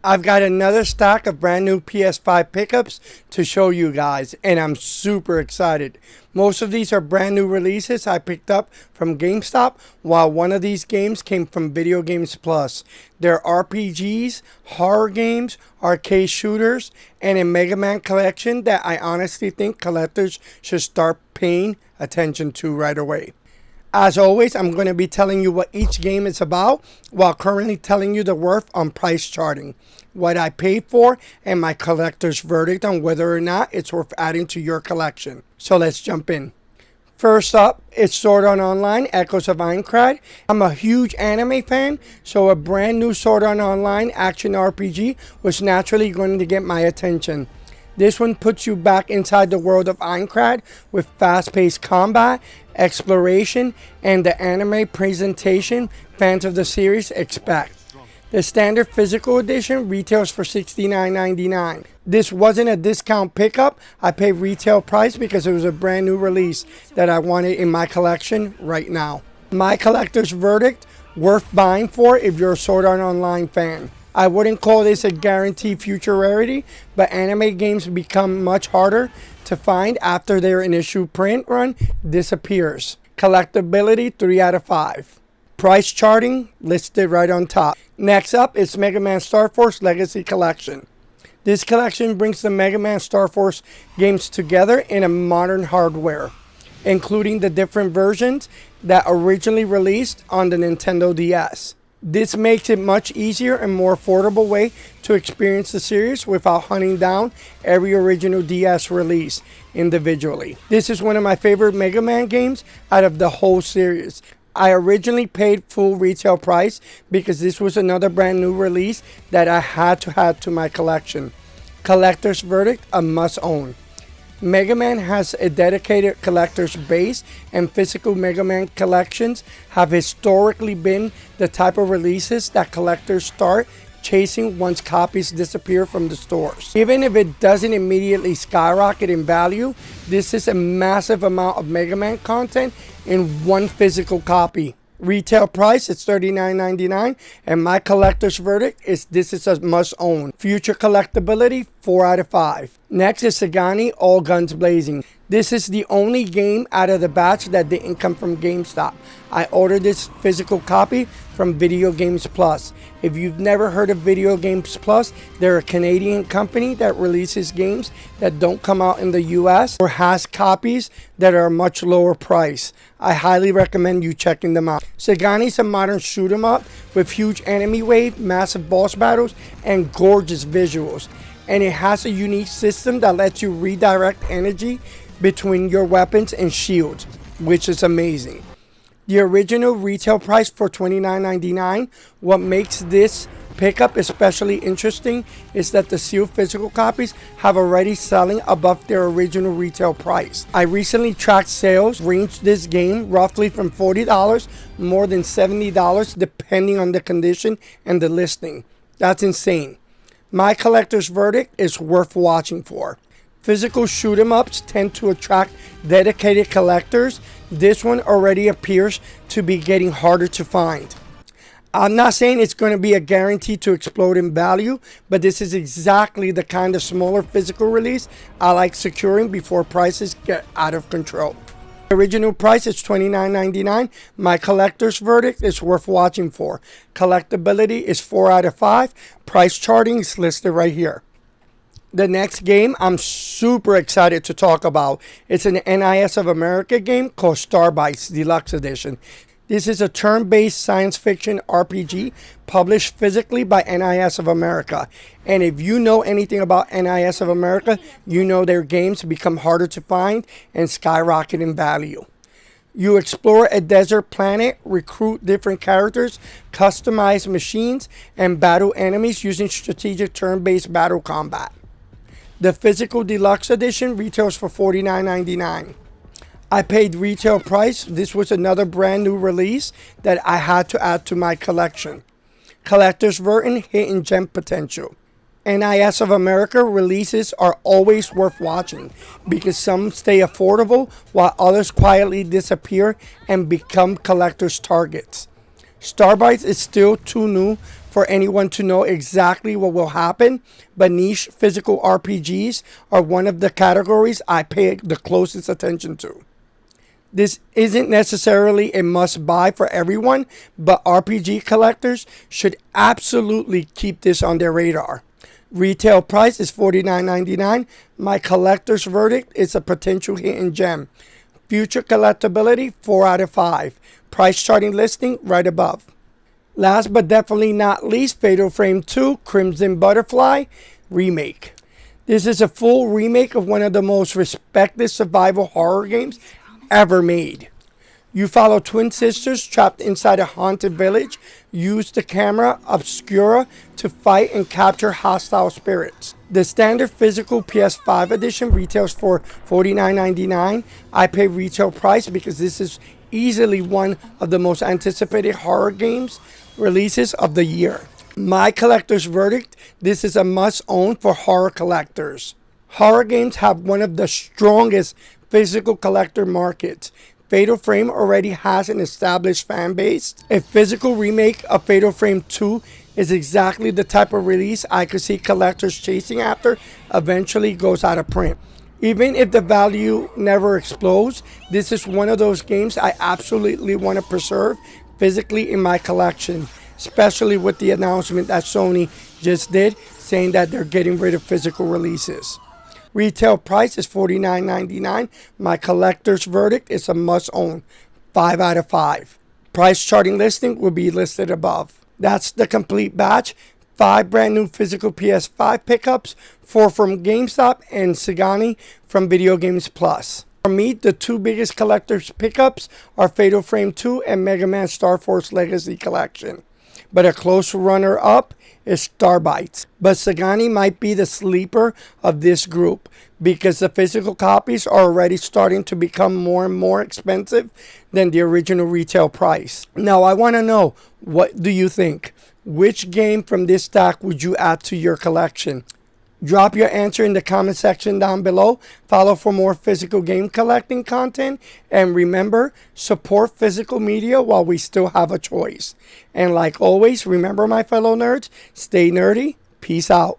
I've got another stack of brand new PS5 pickups to show you guys, and I'm super excited. Most of these are brand new releases I picked up from GameStop, while one of these games came from Video Games Plus. They're RPGs, horror games, arcade shooters, and a Mega Man collection that I honestly think collectors should start paying attention to right away. As always, I'm going to be telling you what each game is about, while currently telling you the worth on price charting, what I paid for, and my collector's verdict on whether or not it's worth adding to your collection. So let's jump in. First up, it's Sword Art Online, Echoes of Aincrad. I'm a huge anime fan, so a brand new Sword Art Online action RPG was naturally going to get my attention. This one puts you back inside the world of Aincrad with fast-paced combat, exploration, and the anime presentation fans of the series expect. The standard physical edition retails for $69.99. This wasn't a discount pickup. I paid retail price because it was a brand new release that I wanted in my collection right now. My collector's verdict, worth buying for if you're a Sword Art Online fan. I wouldn't call this a guaranteed future rarity, but anime games become much harder to find after their initial print run disappears. Collectability 3 out of 5. Price charting listed right on top. Next up is Mega Man Star Force Legacy Collection. This collection brings the Mega Man Star Force games together in a modern hardware, including the different versions that originally released on the Nintendo DS. This makes it much easier and more affordable way to experience the series without hunting down every original DS release individually. This is one of my favorite Mega Man games out of the whole series. I originally paid full retail price because this was another brand new release that I had to add to my collection. Collector's verdict, a must own. Mega Man has a dedicated collector's base, and physical Mega Man collections have historically been the type of releases that collectors start chasing once copies disappear from the stores. Even if it doesn't immediately skyrocket in value, this is a massive amount of Mega Man content in one physical copy. Retail price is $39.99, and my collector's verdict is this is a must own. Future collectability 4 out of 5. Next is CYGNI All Guns Blazing. This is the only game out of the batch that didn't come from GameStop. I ordered this physical copy from Video Games Plus. If you've never heard of Video Games Plus, they're a Canadian company that releases games that don't come out in the US or has copies that are much lower price. I highly recommend you checking them out. CYGNI is a modern shoot 'em up with huge enemy wave, massive boss battles, and gorgeous visuals. And it has a unique system that lets you redirect energy between your weapons and shields, which is amazing. The original retail price for $29.99. What makes this pickup especially interesting is that the sealed physical copies have already selling above their original retail price. I recently tracked sales ranged this game roughly from $40 more than $70 depending on the condition and the listing. That's insane. My collector's verdict is worth watching for. Physical shoot 'em ups tend to attract dedicated collectors. This one already appears to be getting harder to find. I'm not saying it's going to be a guarantee to explode in value, but this is exactly the kind of smaller physical release I like securing before prices get out of control. The original price is $29.99. My collector's verdict is worth watching for. Collectability is 4 out of 5. Price charting is listed right here. The next game I'm super excited to talk about. It's an NIS of America game called Starbites Deluxe Edition. This is a turn-based science fiction RPG published physically by NIS of America. And if you know anything about NIS of America, you know their games become harder to find and skyrocket in value. You explore a desert planet, recruit different characters, customize machines, and battle enemies using strategic turn-based battle combat. The physical deluxe edition retails for $49.99. I paid retail price. This was another brand new release that I had to add to my collection. Collector's verdict, hidden gem potential. NIS of America releases are always worth watching because some stay affordable while others quietly disappear and become collectors' targets. Starbites is still too new for anyone to know exactly what will happen, but niche physical RPGs are one of the categories I pay the closest attention to. This isn't necessarily a must-buy for everyone, but RPG collectors should absolutely keep this on their radar. Retail price is $49.99. My collector's verdict is a potential hidden gem. Future collectability, 4 out of 5. Price charting listing right above. Last but definitely not least, Fatal Frame 2 Crimson Butterfly Remake. This is a full remake of one of the most respected survival horror games ever made. You follow twin sisters trapped inside a haunted village, use the camera obscura to fight and capture hostile spirits. The standard physical PS5 edition retails for $49.99. I pay retail price because this is easily one of the most anticipated horror games releases of the year. My collector's verdict, this is a must-own for horror collectors. Horror games have one of the strongest physical collector markets. Fatal Frame already has an established fan base. A physical remake of Fatal Frame 2 is exactly the type of release I could see collectors chasing after eventually goes out of print. Even if the value never explodes, this is one of those games I absolutely want to preserve physically in my collection, especially with the announcement that Sony just did saying that they're getting rid of physical releases. Retail price is $49.99. My collector's verdict is a must-own, 5 out of 5. Price charting listing will be listed above. That's the complete batch. 5 brand new physical PS5 pickups, 4 from GameStop and CYGNI from Video Games Plus. For me, the 2 biggest collector's pickups are Fatal Frame 2 and Mega Man Star Force Legacy Collection. But a close runner-up is Starbites. But CYGNI might be the sleeper of this group because the physical copies are already starting to become more and more expensive than the original retail price. Now, I want to know, what do you think? Which game from this stack would you add to your collection? Drop your answer in the comment section down below. Follow for more physical game collecting content. And remember, support physical media while we still have a choice. And like always, remember my fellow nerds, stay nerdy. Peace out.